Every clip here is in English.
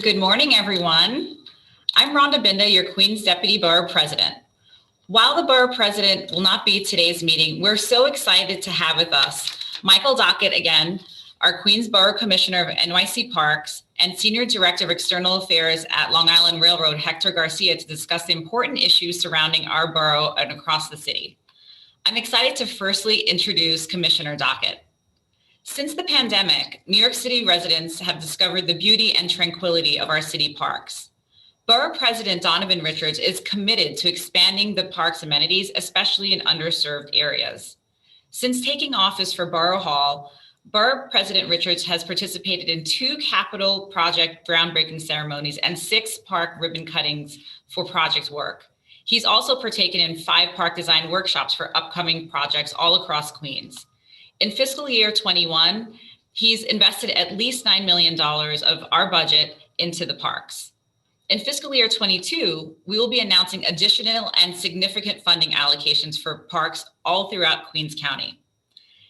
Good morning, everyone. I'm Rhonda Binda, your Queens Deputy Borough President. While the Borough President will not be at today's meeting, we're so excited to have with us Michael Dockett again, our Queens Borough Commissioner of NYC Parks, and Senior Director of External Affairs at Long Island Railroad, Hector Garcia, to discuss the important issues surrounding our borough and across the city. I'm excited to firstly introduce Commissioner Dockett. Since the pandemic, New York City residents have discovered the beauty and tranquility of our city parks. Borough President Donovan Richards is committed to expanding the park's amenities, especially in underserved areas. Since taking office for Borough Hall, Borough President Richards has participated in 2 capital project groundbreaking ceremonies and 6 park ribbon cuttings for project work. He's also partaken in 5 park design workshops for upcoming projects all across Queens. In fiscal year 21, he's invested at least $9 million of our budget into the parks. In fiscal year 22, we will be announcing additional and significant funding allocations for parks all throughout Queens County.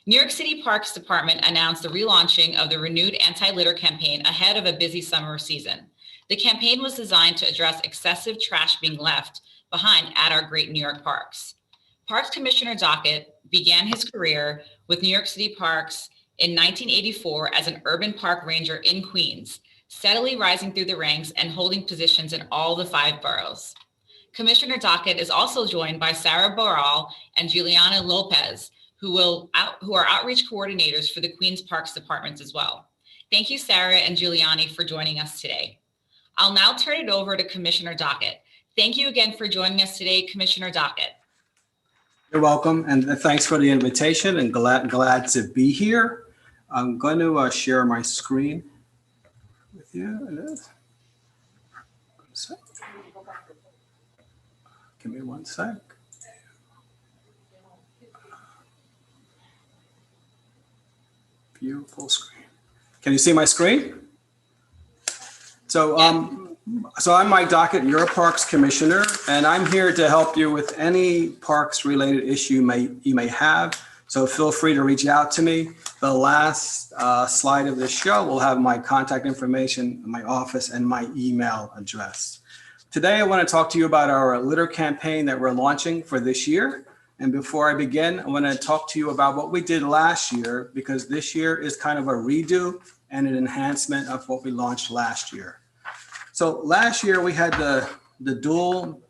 New York City Parks Department announced the relaunching of the renewed anti-litter campaign ahead of a busy summer season. The campaign was designed to address excessive trash being left behind at our great New York parks. Parks Commissioner Dockett began his career with New York City Parks in 1984 as an urban park ranger in Queens, steadily rising through the ranks and holding positions in all the 5 boroughs. Commissioner Dockett is also joined by Sarah Boral and Juliana Lopez, who are outreach coordinators for the Queens Parks Departments as well. Thank you, Sarah and Giuliani, for joining us today. I'll now turn it over to Commissioner Dockett. Thank you again for joining us today, Commissioner Dockett. You're welcome, and thanks for the invitation, and glad to be here. I'm going to share my screen with you. It is. Give me one sec. Beautiful screen. Can you see my screen? So, So I'm Mike Dockett, your Parks Commissioner, and I'm here to help you with any parks-related issue you may have. So feel free to reach out to me. The last slide of this show will have my contact information, my office, and my email address. Today, I want to talk to you about our litter campaign that we're launching for this year. And before I begin, I want to talk to you about what we did last year, because this year is kind of a redo and an enhancement of what we launched last year. So last year we had the dual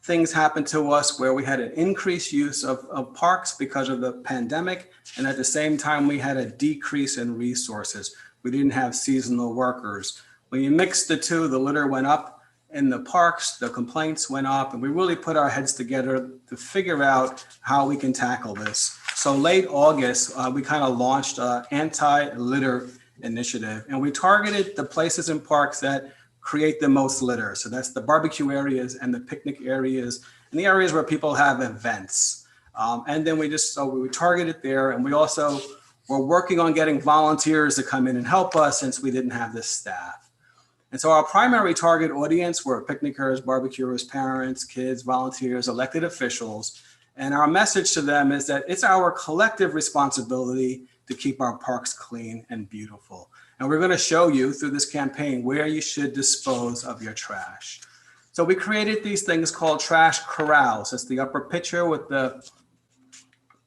things happen to us where we had an increased use of parks because of the pandemic. And at the same time, we had a decrease in resources. We didn't have seasonal workers. When you mix the two, the litter went up in the parks, the complaints went up, and we really put our heads together to figure out how we can tackle this. So late August, we kind of launched an anti-litter initiative, and we targeted the places in parks that create the most litter. So that's the barbecue areas and the picnic areas and the areas where people have events. And then we targeted there, and we also were working on getting volunteers to come in and help us since we didn't have the staff. And so our primary target audience were picnickers, barbecuers, parents, kids, volunteers, elected officials. And our message to them is that it's our collective responsibility to keep our parks clean and beautiful. And we're going to show you through this campaign where you should dispose of your trash. So we created these things called trash corrals. It's the upper picture with the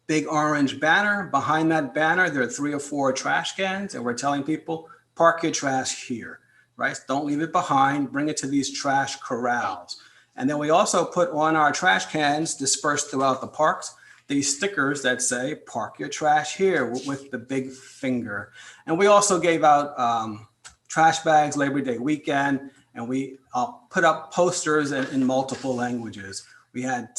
big orange banner. Behind that banner, there are 3 or 4 trash cans, and we're telling people, park your trash here, right? Don't leave it behind, bring it to these trash corrals. And then we also put on our trash cans dispersed throughout the parks these stickers that say, park your trash here, with the big finger. And we also gave out trash bags Labor Day weekend, and we put up posters in multiple languages. We had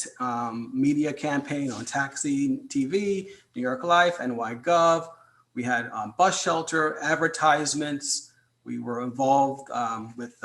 media campaign on Taxi TV, New York Life, NY.gov. We had bus shelter advertisements. We were involved with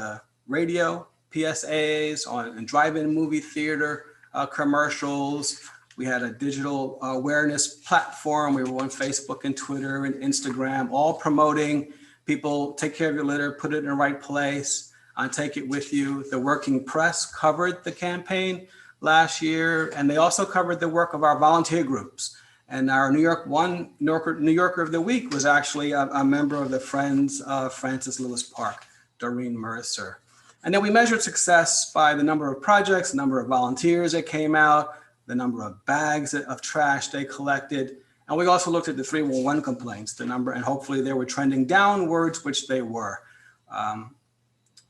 radio, PSAs, on drive-in movie theater commercials. We had a digital awareness platform. We were on Facebook and Twitter and Instagram, all promoting people take care of your litter, put it in the right place, take it with you. The working press covered the campaign last year, and they also covered the work of our volunteer groups. And our New Yorker of the Week was actually a member of the Friends of Francis Lewis Park Doreen Mercer. And then we measured success by the number of projects, the number of volunteers that came out, the number of bags of trash they collected. And we also looked at the 311 complaints, the number, and hopefully they were trending downwards, which they were.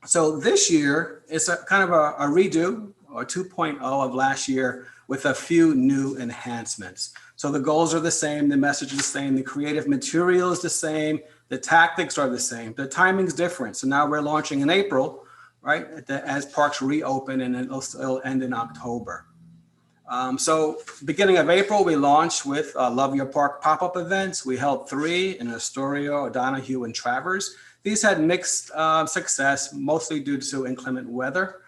So this year, it's a kind of a redo or 2.0 of last year with a few new enhancements. So the goals are the same, the message is the same, the creative material is the same, the tactics are the same, the timing's different. So now we're launching in April, right, as parks reopen, and it'll end in October. So beginning of April, we launched with Love Your Park pop-up events. We held 3 in Astoria, O'Donoghue, and Travers. These had mixed success, mostly due to inclement weather.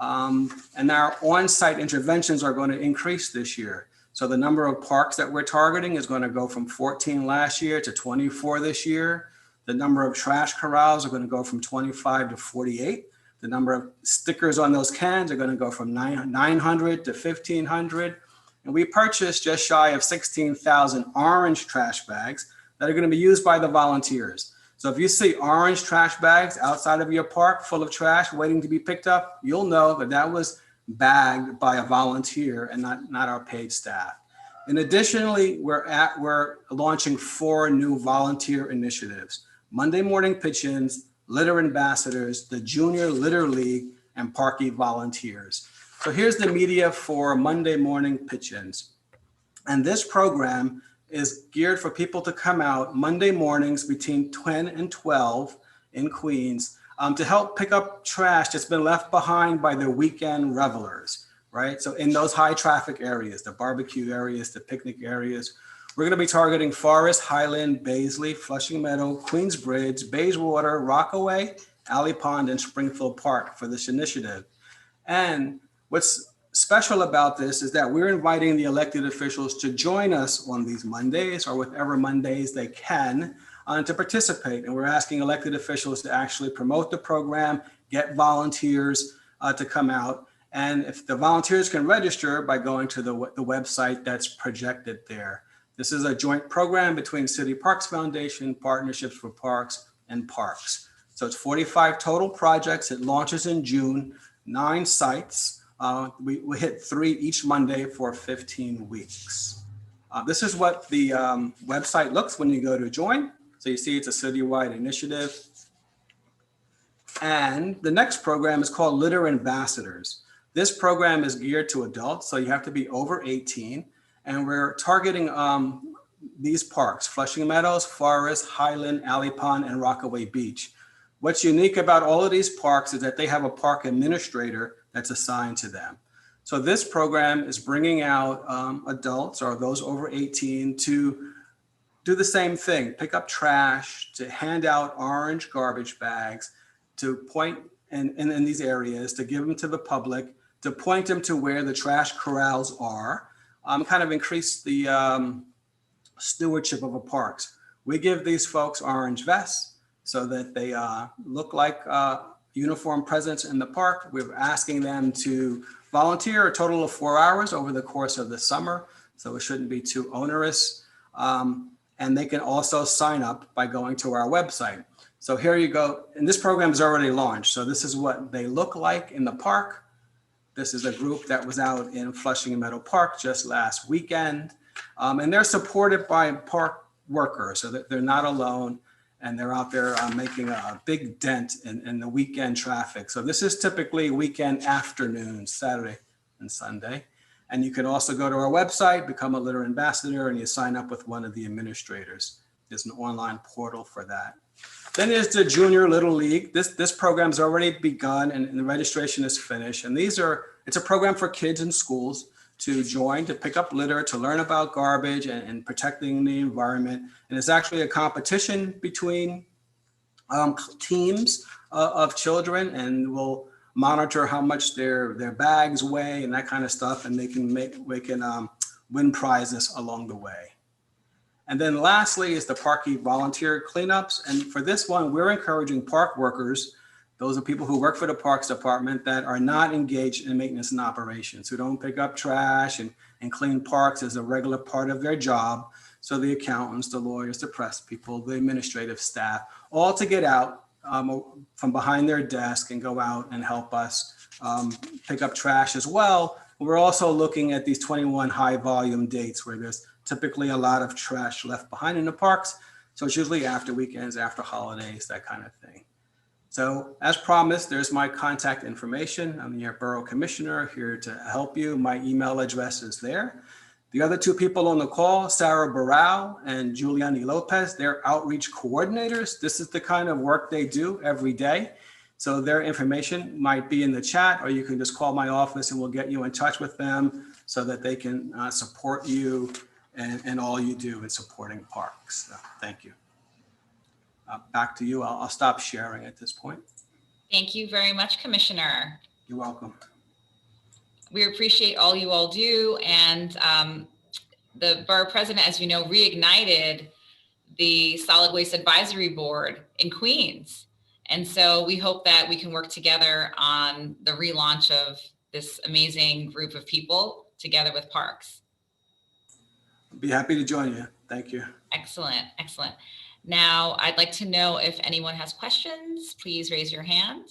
And our on-site interventions are going to increase this year. So the number of parks that we're targeting is going to go from 14 last year to 24 this year. The number of trash corrals are going to go from 25 to 48. The number of stickers on those cans are going to go from 900 to 1,500. And we purchased just shy of 16,000 orange trash bags that are going to be used by the volunteers. So if you see orange trash bags outside of your park full of trash waiting to be picked up, you'll know that that was bagged by a volunteer and not our paid staff. And additionally, we're launching 4 new volunteer initiatives: Monday morning pitch-ins, litter ambassadors, the Junior Litter League, and Parky volunteers. So here's the media for Monday morning pitch-ins. And this program is geared for people to come out Monday mornings between 10 and 12 in Queens to help pick up trash that's been left behind by the weekend revelers, right? So in those high traffic areas, the barbecue areas, the picnic areas, we're gonna be targeting Forest, Highland, Baisley, Flushing Meadow, Queensbridge, Bayswater, Rockaway, Alley Pond, and Springfield Park for this initiative. And what's special about this is that we're inviting the elected officials to join us on these Mondays or whatever Mondays they can to participate. And we're asking elected officials to actually promote the program, get volunteers to come out. And if the volunteers can register by going to the website that's projected there. This is a joint program between City Parks Foundation, Partnerships for Parks, and Parks. So it's 45 total projects. It launches in June, 9 sites. We hit 3 each Monday for 15 weeks. This is what the website looks when you go to join. So you see it's a citywide initiative. And the next program is called Litter Ambassadors. This program is geared to adults, so you have to be over 18. And we're targeting these parks: Flushing Meadows, Forest, Highland, Alley Pond, and Rockaway Beach. What's unique about all of these parks is that they have a park administrator that's assigned to them. So this program is bringing out adults or those over 18 to do the same thing: pick up trash, to hand out orange garbage bags, to point in these areas, to give them to the public, to point them to where the trash corrals are. Kind of increase the stewardship of the parks. We give these folks orange vests so that they look like uniformed presence in the park. We're asking them to volunteer a total of 4 hours over the course of the summer, so it shouldn't be too onerous. And they can also sign up by going to our website. So here you go. And this program is already launched. So this is what they look like in the park. This is a group that was out in Flushing Meadow Park just last weekend. And they're supported by park workers, so that they're not alone, and they're out there making a big dent in the weekend traffic. So this is typically weekend afternoons, Saturday and Sunday. And you can also go to our website, become a litter ambassador, and you sign up with one of the administrators. There's an online portal for that. Then there's the Junior Little League. This program's already begun, and the registration is finished. And it's a program for kids in schools to join, to pick up litter, to learn about garbage and protecting the environment. And it's actually a competition between teams of children, and we'll monitor how much their bags weigh and that kind of stuff, and they can win prizes along the way. And then lastly is the Parky volunteer cleanups. And for this one, we're encouraging park workers, those are people who work for the Parks Department that are not engaged in maintenance and operations, who don't pick up trash and clean parks as a regular part of their job. So the accountants, the lawyers, the press people, the administrative staff, all to get out from behind their desk and go out and help us pick up trash as well. We're also looking at these 21 high volume dates where there's typically a lot of trash left behind in the parks. So it's usually after weekends, after holidays, that kind of thing. So as promised, there's my contact information. I'm your borough commissioner here to help you. My email address is there. The other two people on the call, Sarah Barral and Giuliani Lopez, they're outreach coordinators. This is the kind of work they do every day. So their information might be in the chat, or you can just call my office and we'll get you in touch with them so that they can support you and all you do in supporting parks. So, thank you. Back to you. I'll stop sharing at this point. Thank you very much, Commissioner. You're welcome. We appreciate all you all do. And the Borough President, as you know, reignited the Solid Waste Advisory Board in Queens. And so we hope that we can work together on the relaunch of this amazing group of people together with Parks. I'll be happy to join you. Thank you. Excellent, excellent. Now, I'd like to know if anyone has questions, please raise your hand.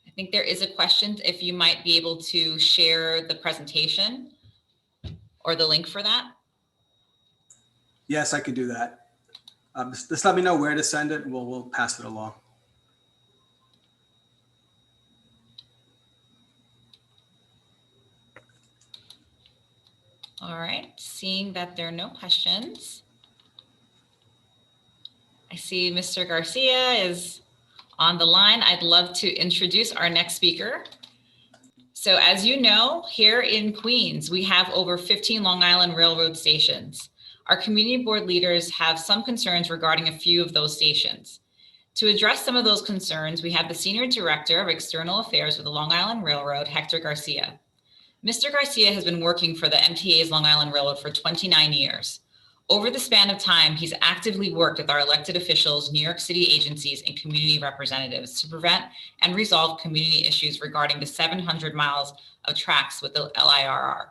I think there is a question, if you might be able to share the presentation or the link for that. Yes, I could do that. Just let me know where to send it and we'll pass it along. All right, seeing that there are no questions. I see Mr. Garcia is on the line. I'd love to introduce our next speaker. So as you know, here in Queens, we have over 15 Long Island Railroad stations. Our community board leaders have some concerns regarding a few of those stations. To address some of those concerns, we have the Senior Director of External Affairs with the Long Island Railroad, Hector Garcia. Mr. Garcia has been working for the MTA's Long Island Railroad for 29 years. Over the span of time, he's actively worked with our elected officials, New York City agencies, and community representatives to prevent and resolve community issues regarding the 700 miles of tracks with the LIRR.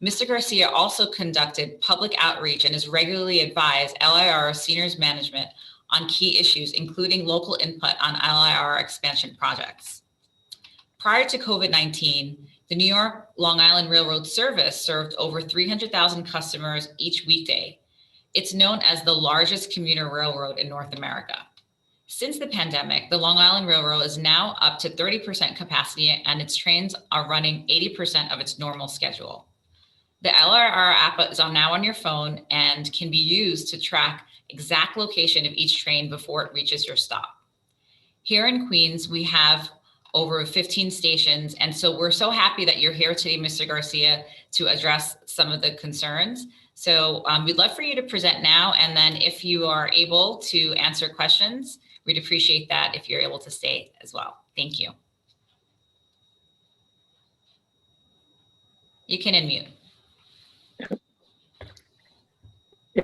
Mr. Garcia also conducted public outreach and has regularly advised LIRR seniors management on key issues, including local input on LIRR expansion projects. Prior to COVID-19, the New York Long Island Railroad service served over 300,000 customers each weekday. It's known as the largest commuter railroad in North America. Since the pandemic, the Long Island Railroad is now up to 30% capacity and its trains are running 80% of its normal schedule. The LIRR app is now on your phone and can be used to track exact location of each train before it reaches your stop. Here in Queens, we have over 15 stations. And so we're so happy that you're here today, Mr. Garcia, to address some of the concerns. So we'd love for you to present now. And then if you are able to answer questions, we'd appreciate that if you're able to stay as well. Thank you. You can unmute. Yeah,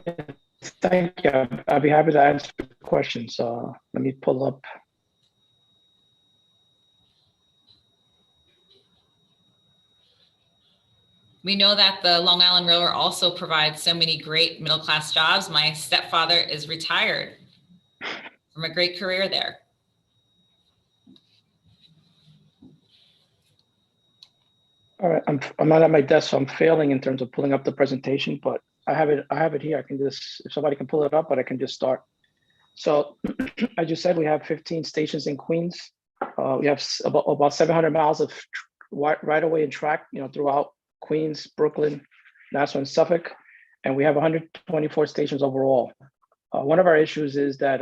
thank you. I'll be happy to answer questions. Let me pull up. We know that the Long Island Railroad also provides so many great middle-class jobs. My stepfather is retired from a great career there. All right, I'm not at my desk, so I'm failing in terms of pulling up the presentation, but I have it here. I can just, if somebody can pull it up, but I can just start. So as you said, we have 15 stations in Queens. We have about 700 miles of right-of-way and track, throughout Queens, Brooklyn, Nassau, and Suffolk, and we have 124 stations overall. One of our issues is that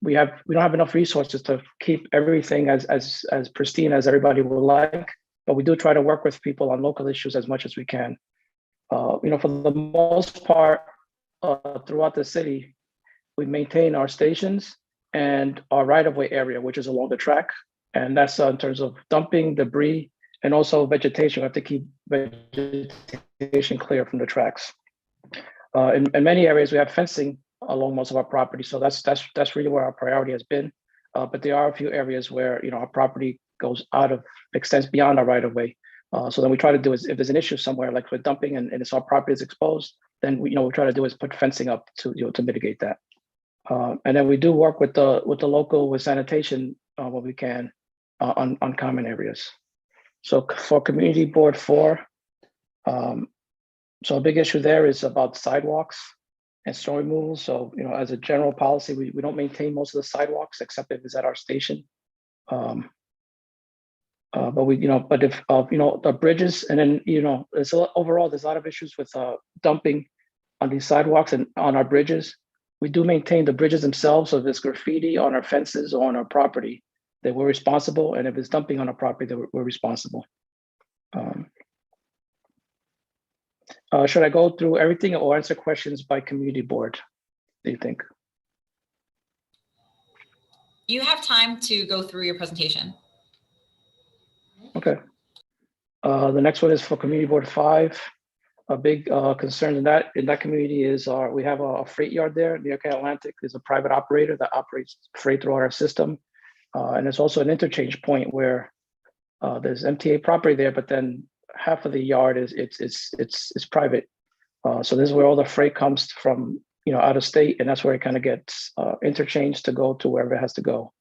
we don't have enough resources to keep everything as pristine as everybody would like, but we do try to work with people on local issues as much as we can. For the most part, throughout the city, we maintain our stations and our right-of-way area, which is along the track, and that's in terms of dumping, debris, and also vegetation. We have to keep vegetation clear from the tracks. In many areas, we have fencing along most of our property, so that's really where our priority has been. But there are a few areas where our property extends beyond our right of way. So then we try to do is, if there's an issue somewhere, like with dumping and it's our property is exposed, then we try to do is put fencing up to to mitigate that. And then we do work with the local with sanitation when we can on common areas. So for Community Board 4, so a big issue there is about sidewalks and snow removal. So, as a general policy, we don't maintain most of the sidewalks except if it's at our station. But if the bridges, and then, overall, there's a lot of issues with dumping on these sidewalks and on our bridges. We do maintain the bridges themselves. So if there's graffiti on our fences or on our property, that we're responsible. And if it's dumping on our property, that we're responsible. Should I go through everything or answer questions by community board, do you think? You have time to go through your presentation. Okay. The next one is for Community Board 5. A big concern in that community is we have a freight yard there. New York Atlantic is a private operator that operates freight throughout our system. And it's also an interchange point where there's MTA property there, but then half of the yard is private. So this is where all the freight comes from, out of state, and that's where it kind of gets interchanged to go to wherever it has to go.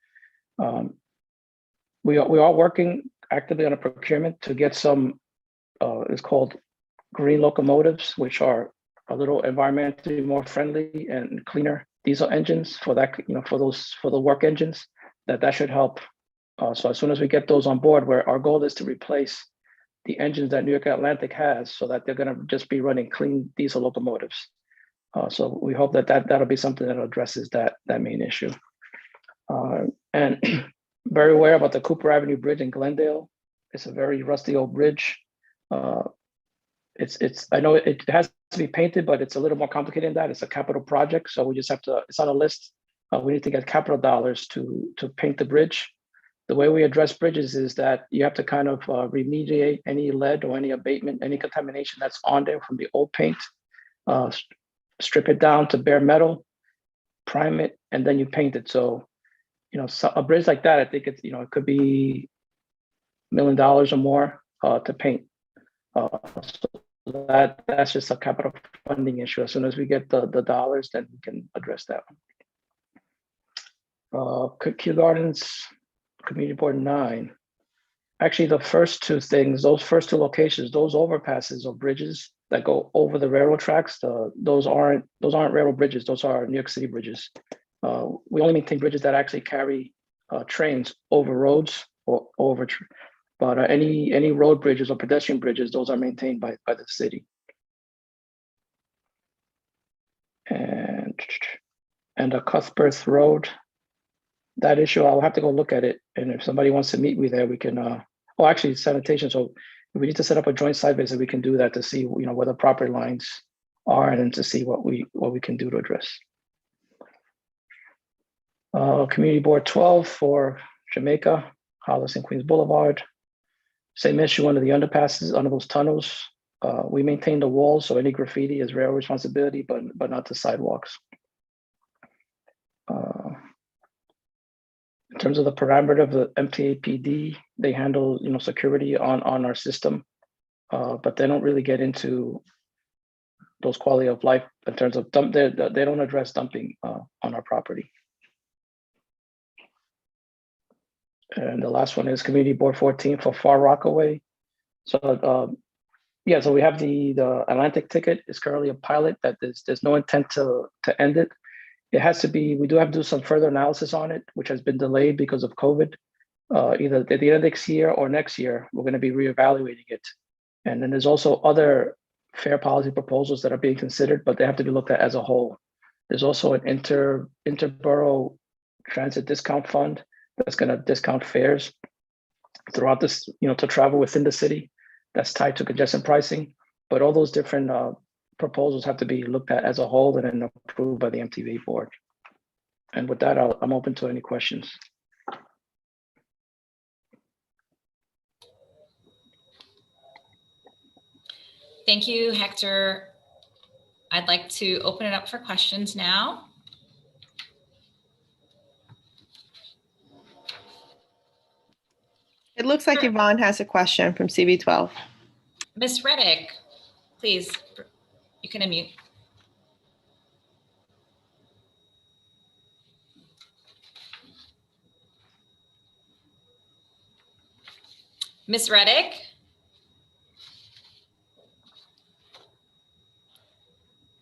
We are working actively on a procurement to get some, it's called green locomotives, which are a little environmentally more friendly and cleaner diesel engines for that, for the work engines. That should help. So as soon as we get those on board, where our goal is to replace the engines that New York Atlantic has, so that they're going to just be running clean diesel locomotives. So we hope that'll be something that addresses that main issue. And very aware about the Cooper Avenue Bridge in Glendale. It's a very rusty old bridge. I know it has to be painted, but it's a little more complicated than that. It's a capital project, so we just have to. It's on a list. We need to get capital dollars to paint the bridge. The way we address bridges is that you have to kind of remediate any lead or any abatement, any contamination that's on there from the old paint. Strip it down to bare metal, prime it, and then you paint it. So, a bridge like that, I think it's it could be $1 million or more to paint. So that's just a capital funding issue. As soon as we get the dollars, then we can address that one. Kew Gardens, Community Board 9. Actually, the first two things, those first two locations, those overpasses or bridges that go over the railroad tracks, those aren't railroad bridges. Those are New York City bridges. We only maintain bridges that actually carry trains over roads or over. But any road bridges or pedestrian bridges, those are maintained by the city. And the Cuthbert Road, that issue, I'll have to go look at it. And if somebody wants to meet me there, we can, actually sanitation. So if we need to set up a joint site visit, we can do that to see, where the property lines are and then to see what we can do to address. Community Board 12 for Jamaica, Hollis and Queens Boulevard. Same issue under the underpasses, under those tunnels. We maintain the walls, so any graffiti is rail responsibility, but not the sidewalks. In terms of the parameter of the MTA PD, they handle security on our system, but they don't really get into those quality of life in terms of they don't address dumping on our property. And the last one is Community Board 14 for Far Rockaway. So so we have the Atlantic ticket is currently a pilot that there's no intent to end it. It has to be, we do have to do some further analysis on it, which has been delayed because of COVID. Either at the end of this year or next year, we're going to be reevaluating it. And then there's also other fair policy proposals that are being considered, but they have to be looked at as a whole. There's also an interborough transit discount fund that's going to discount fares throughout this, to travel within the city. That's tied to congestion pricing. But all those different proposals have to be looked at as a whole and then approved by the MTV board. And with that, I'm open to any questions. Thank you, Hector. I'd like to open it up for questions now. It looks like Yvonne has a question from CV12. Ms. Reddick, please, you can unmute. Ms. Reddick?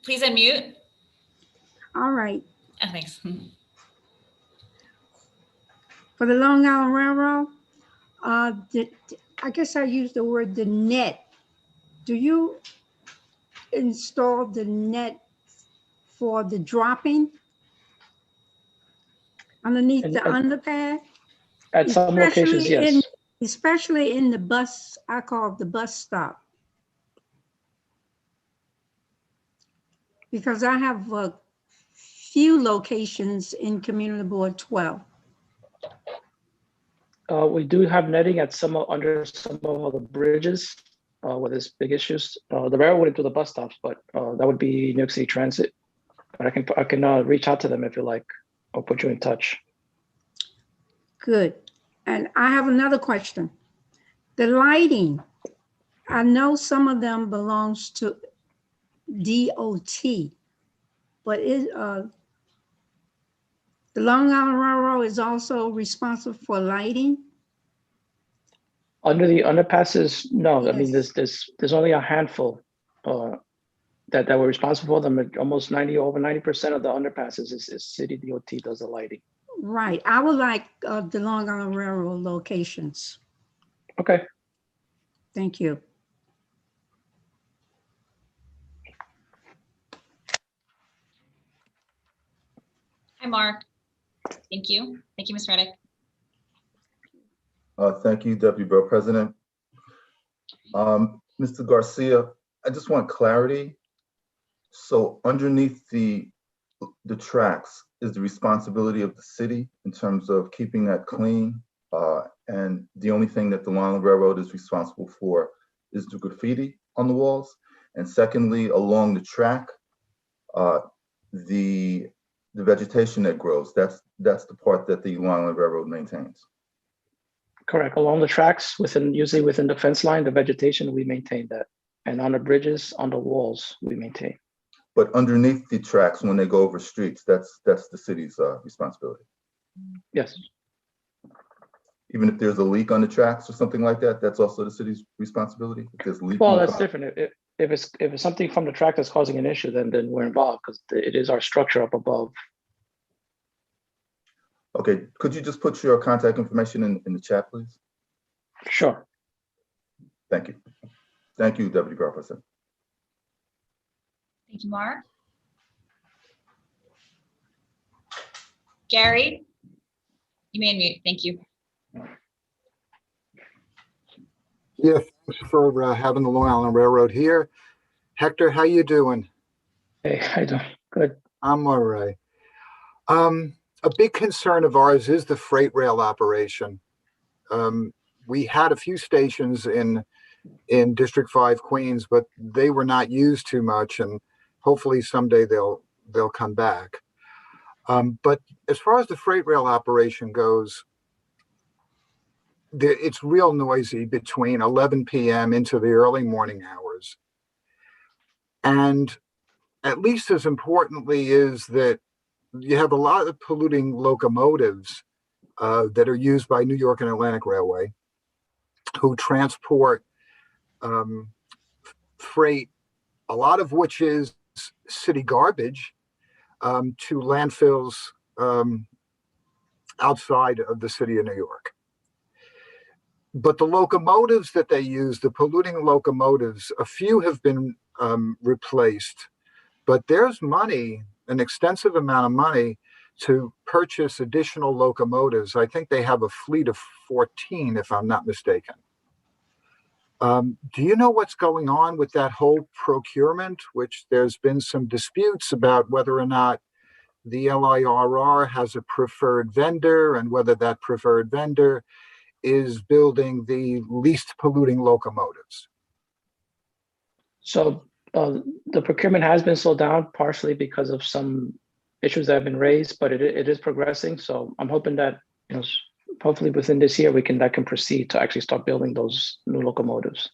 Please unmute. All right. Oh, thanks. For the Long Island Railroad, I guess I used the word the net. Do you install the net for the dropping underneath And- the underpad? At some locations, yes. Especially in the bus, I call it the bus stop. Because I have a few locations in Community Board 12. We do have netting at under some of the bridges where there's big issues. The railroad wouldn't do the bus stops, but that would be New York City Transit. But I can reach out to them if you like, or put you in touch. Good. And I have another question. The lighting, I know some of them belongs to DOT, but the Long Island Railroad is also responsible for lighting? Under the underpasses, no. Yes. I mean, there's only a handful that were responsible for them. Almost over 90% of the underpasses is city DOT does the lighting. Right. I would like the Long Island Railroad locations. Okay. Thank you. Hi, Mark. Thank you. Thank you, Ms. Reddick. Thank you, Deputy Borough President. Mr. Garcia, I just want clarity. So underneath the tracks is the responsibility of the city in terms of keeping that clean. And the only thing that the Long Island Railroad is responsible for is the graffiti on the walls. And secondly, along the track, the vegetation that grows, that's the part that the Long Island Railroad maintains. Correct. Along the tracks, usually within the fence line, the vegetation, we maintain that. And on the bridges, on the walls, we maintain. But underneath the tracks, when they go over streets, that's the city's responsibility. Yes. Even if there's a leak on the tracks or something like that, that's also the city's responsibility. If there's a leak. Well, that's different. If it's something from the track that's causing an issue, then we're involved because it is our structure up above. Okay, could you just put your contact information in the chat, please? Sure. Thank you. Thank you, Deputy Borough President. Thank you, Mark. Gary, you may unmute. Thank you. Yeah, thanks for having the Long Island Railroad here. Hector, how you doing? Hey, how you doing? Good. I'm all right. A big concern of ours is the freight rail operation. We had a few stations in District 5 Queens, but they were not used too much, and hopefully someday they'll come back. But as far as the freight rail operation goes, it's real noisy between 11 p.m. into the early morning hours. And at least as importantly is that you have a lot of polluting locomotives that are used by New York and Atlantic Railway, who transport freight, a lot of which is city garbage, to landfills outside of the city of New York. But the locomotives that they use, the polluting locomotives, a few have been replaced, but there's money, an extensive amount of money to purchase additional locomotives. I think they have a fleet of 14, if I'm not mistaken. Do you know what's going on with that whole procurement, which there's been some disputes about whether or not the LIRR has a preferred vendor and whether that preferred vendor is building the least polluting locomotives? So the procurement has been slowed down partially because of some issues that have been raised, but it is progressing. So I'm hoping that, hopefully within this year that can proceed to actually start building those new locomotives.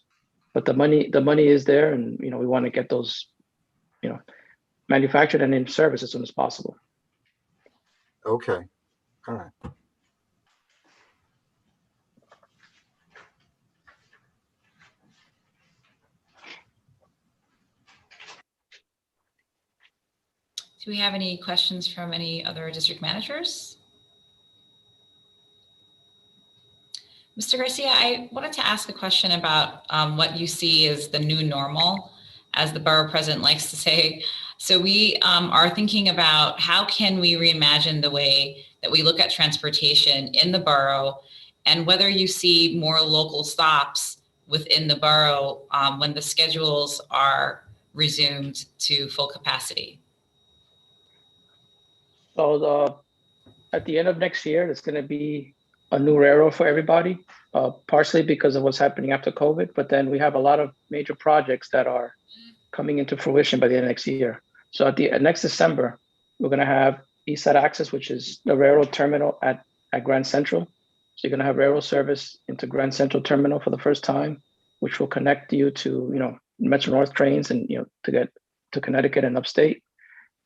But the money is there, and we want to get those, manufactured and in service as soon as possible. Okay, all right. Do we have any questions from any other district managers? Mr. Garcia, I wanted to ask a question about what you see as the new normal, as the borough president likes to say. So we are thinking about how can we reimagine the way that we look at transportation in the borough, and whether you see more local stops within the borough when the schedules are resumed to full capacity. So at the end of next year, there's going to be a new railroad for everybody, partially because of what's happening after COVID. But then we have a lot of major projects that are coming into fruition by the end of next year. So at the next December, we're going to have East Side Access, which is the railroad terminal at Grand Central. So you're going to have railroad service into Grand Central Terminal for the first time, which will connect you to Metro North trains and to get to Connecticut and upstate.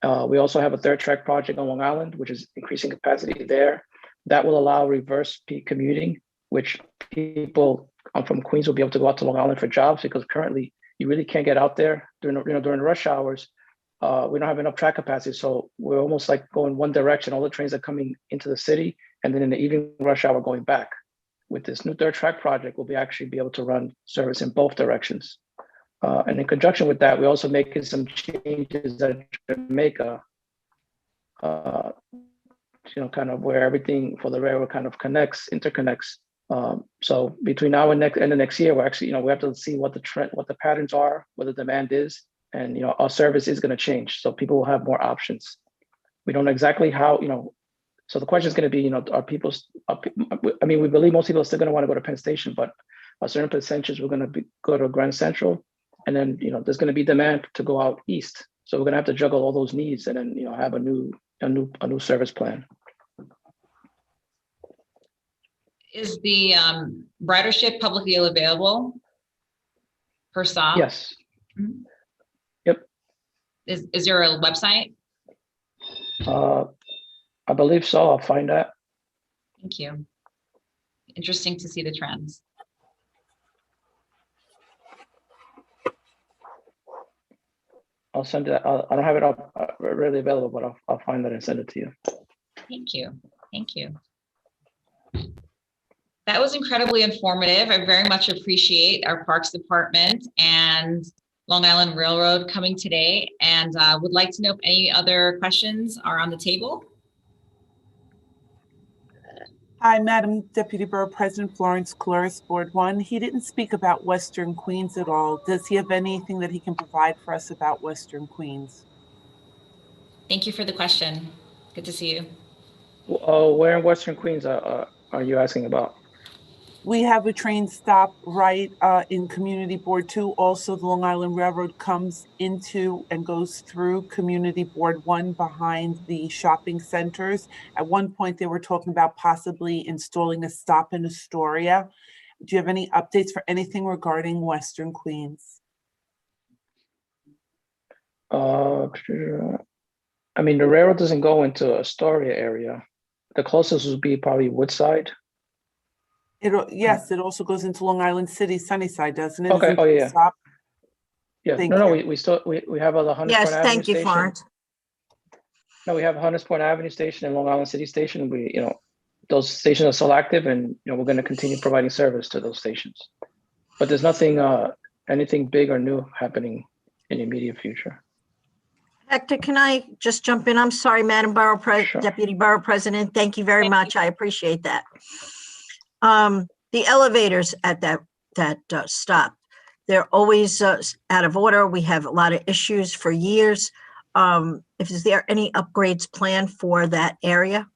We also have a third track project on Long Island, which is increasing capacity there. That will allow reverse peak commuting, which people from Queens will be able to go out to Long Island for jobs, because currently you really can't get out there during rush hours. We don't have enough track capacity, so we're almost like going one direction. All the trains are coming into the city, and then in the evening rush hour going back. With this new third track project, we'll actually be able to run service in both directions. And in conjunction with that, we're also making some changes at Jamaica, kind of where everything for the railroad kind of interconnects. So between now and end of next year, we're actually, we have to see what the patterns are, what the demand is, and our service is going to change. So people will have more options. We don't know exactly how, so the question is going to be, we believe most people are still going to want to go to Penn Station, but a certain percentage we're going to go to Grand Central, and then there's going to be demand to go out east. So we're going to have to juggle all those needs, and then have a new service plan. Is the ridership publicly available per stop? Yes. Mm-hmm. Yep. Is there a website? I believe so. I'll find that. Thank you. Interesting to see the trends. I'll send it. I don't have it up readily available, but I'll find that and send it to you. Thank you. Thank you. That was incredibly informative. I very much appreciate our Parks Department and Long Island Railroad coming today, and would like to know if any other questions are on the table. Hi, Madam Deputy Borough President Florence Cloris, Board 1. He didn't speak about Western Queens at all. Does he have anything that he can provide for us about Western Queens? Thank you for the question. Good to see you. Where in Western Queens are you asking about? We have a train stop right in Community Board 2. Also, the Long Island Railroad comes into and goes through Community Board 1 behind the shopping centers. At one point, they were talking about possibly installing a stop in Astoria. Do you have any updates for anything regarding Western Queens? The railroad doesn't go into Astoria area. The closest would be probably Woodside. Yes, it also goes into Long Island City, Sunnyside, doesn't it? Okay. Oh, yeah. Stop? Yeah. Thank No, you. we still have a Hunters Yes, Point Avenue thank you, station. Florence. No, we have Hunters Point Avenue station and Long Island City station. Those stations are still active, and we're going to continue providing service to those stations. But there's nothing, anything big or new happening in the immediate future. Hector, can I just jump in? I'm sorry, Madam Sure. Deputy Borough President. Thank you very much. I appreciate that. The elevators at that stop, they're always out of order. We have a lot of issues for years. Is there any upgrades planned for that area?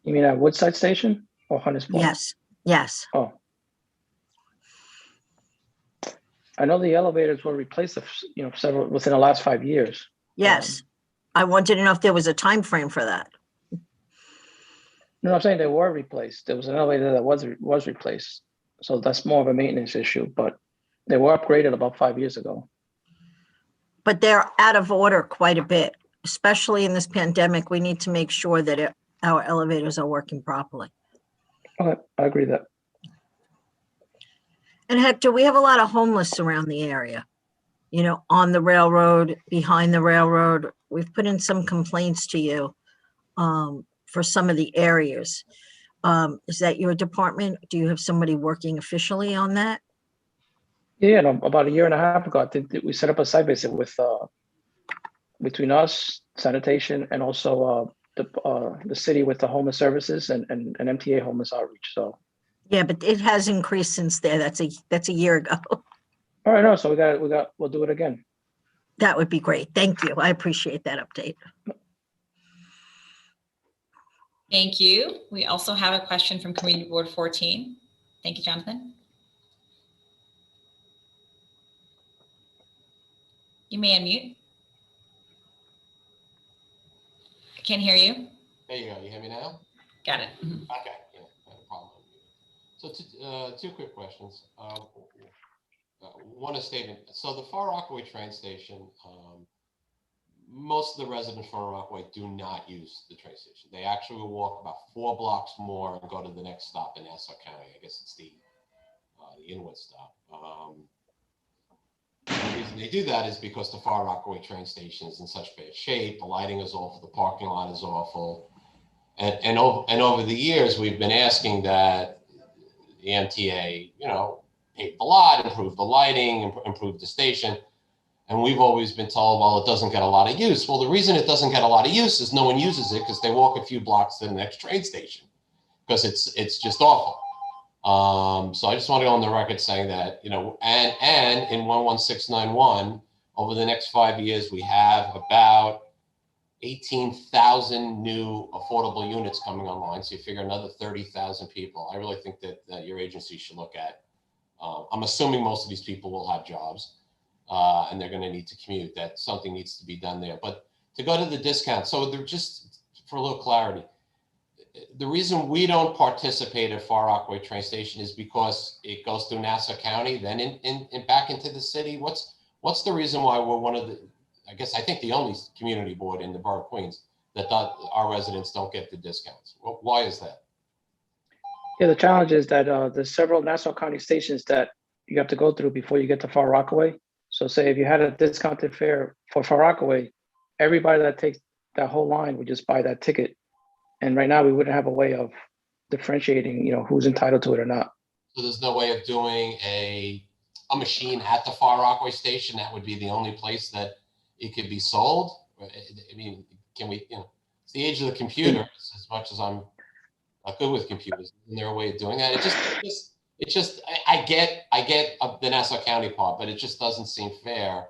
You mean at Woodside Station or Hunters Point? Yes. Oh. I know the elevators were replaced, several within the last 5 years. Yes. I wanted to know if there was a time frame for that. No, I'm saying they were replaced. There was an elevator that was replaced. So that's more of a maintenance issue, but they were upgraded about 5 years ago. But they're out of order quite a bit, especially in this pandemic. We need to make sure that our elevators are working properly. Okay, I agree that. And Hector, we have a lot of homeless around the area, on the railroad, behind the railroad. we've put in some complaints to you for some of the areas. Is that your department? Do you have somebody working officially on that? Yeah, no, about a year and a half ago, I think that we set up a site visit with between us, sanitation, and also the city with the homeless services and MTA homeless outreach. So. Yeah, but it has increased since there. That's a year ago. All right, no, so we'll do it again. That would be great. Thank you. I appreciate that update. Thank you. We also have a question from Community Board 14. Thank you, Jonathan. You may unmute. I can't hear you. There you go. You hear me now? Got it. Mhm. Okay. Yeah, no problem. So two quick questions. One, a statement. So the Far Rockaway train station, most of the residents from Rockaway do not use the train station. They actually will walk about 4 blocks more and go to the next stop in Nassau County. I guess it's the Inwood stop. The reason they do that is because the Far Rockaway train station is in such bad shape. The lighting is awful. The parking lot is awful. And over the years, we've been asking that the MTA, pave the lot, improve the lighting, improve the station. And we've always been told, well, it doesn't get a lot of use. Well, the reason it doesn't get a lot of use is no one uses it because they walk a few blocks to the next train station because it's just awful. So I just want to go on the record saying that, and in 11691, over the next 5 years, we have about 18,000 new affordable units coming online. So you figure another 30,000 people. I really think that your agency should look at. I'm assuming most of these people will have jobs and they're going to need to commute. That something needs to be done there. But to go to the discount, so they're just for a little clarity. The reason we don't participate at Far Rockaway train station is because it goes through Nassau County, then in back into the city. What's the reason why we're one of the, I think the only community board in the Borough of Queens that our residents don't get the discounts? Well, why is that? Yeah, the challenge is that there's several Nassau County stations that you have to go through before you get to Far Rockaway. So say if you had a discounted fare for Far Rockaway, everybody that takes that whole line would just buy that ticket. And right now we wouldn't have a way of differentiating, who's entitled to it or not. So there's no way of doing a machine at the Far Rockaway station. That would be the only place that it could be sold. I mean, can we, it's the age of the computer. As much as I'm not good with computers, isn't there a way of doing that? I get the Nassau County part, but it just doesn't seem fair.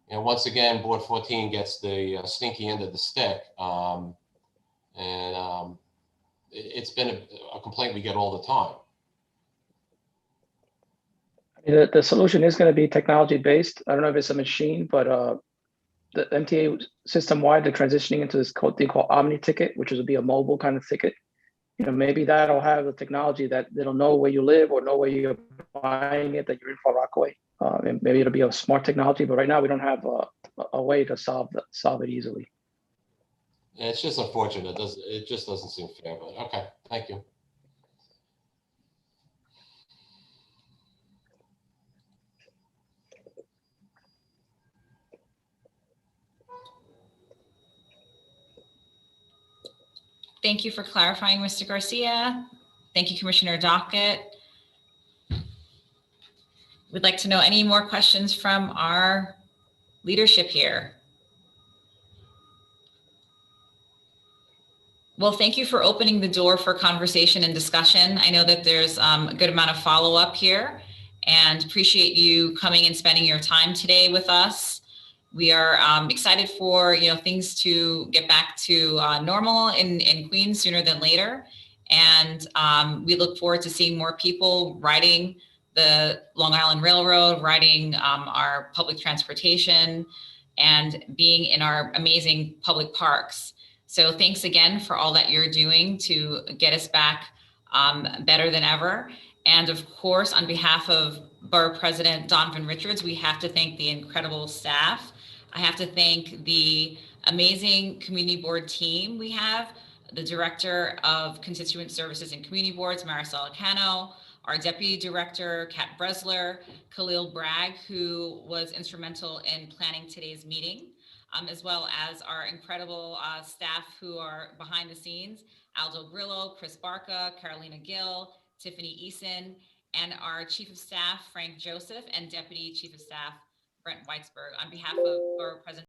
And once again, Board 14 gets the stinky end of the stick. It's been a complaint we get all the time. The solution is going to be technology based. I don't know if it's a machine, but the MTA system wide, they're transitioning into this thing called Omni Ticket, which will be a mobile kind of ticket. Maybe that'll have the technology that it'll know where you live or know where you're buying it, that you're in Far Rockaway. And maybe it'll be a smart technology, but right now we don't have a way to solve it easily. Yeah, it's just unfortunate. It just doesn't seem fair, but okay, thank you. Thank you for clarifying, Mr. Garcia. Thank you, Commissioner Dockett. We'd like to know any more questions from our leadership here. Well, thank you for opening the door for conversation and discussion. I know that there's a good amount of follow-up here and appreciate you coming and spending your time today with us. We are excited for things to get back to normal in Queens sooner than later. And we look forward to seeing more people riding the Long Island Railroad, riding our public transportation, and being in our amazing public parks. So thanks again for all that you're doing to get us back better than ever. And of course, on behalf of Borough President Donovan Richards, we have to thank the incredible staff. I have to thank the amazing community board team we have, the Director of Constituent Services and Community Boards, Maricela Cano, our Deputy Director, Kat Bresler, Khalil Bragg, who was instrumental in planning today's meeting. as well as our incredible staff who are behind the scenes, Aldo Grillo, Chris Barca, Carolina Gill, Tiffany Eason, and our Chief of Staff, Frank Joseph, and Deputy Chief of Staff, Brent Weitzberg. On behalf of Borough President